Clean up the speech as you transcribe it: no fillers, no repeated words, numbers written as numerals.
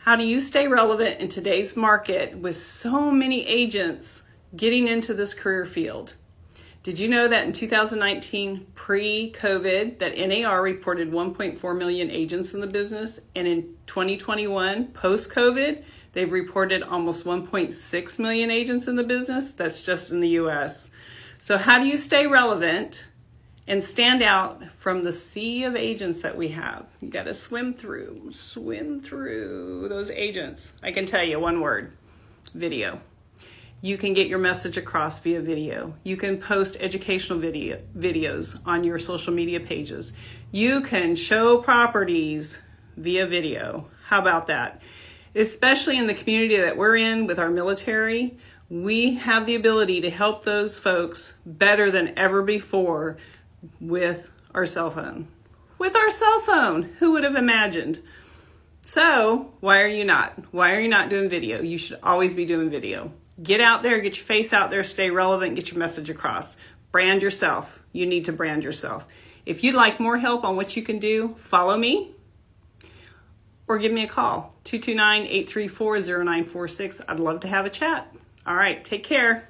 How do you stay relevant in today's market with so many agents getting into this career field? Did you know that in 2019, pre-COVID, that NAR reported 1.4 million agents in the business, and in 2021, post-COVID, they've reported almost 1.6 million agents in the business? That's just in the US. So how do you stay relevant and stand out from the sea of agents that we have? You got to swim through those agents. I can tell you one word: video. You can get your message across via video. You can post educational videos on your social media pages. You can show properties via video. How about that? Especially in the community that we're in with our military, we have the ability to help those folks better than ever before with our cell phone. With our cell phone, who would have imagined? So why are you not? Why are you not doing video? You should always be doing video. Get out there, get your face out there, stay relevant, get your message across. Brand yourself. You need to brand yourself. If you'd like more help on what you can do, follow me or give me a call, 229-834-0946. I'd love to have a chat. All right, take care.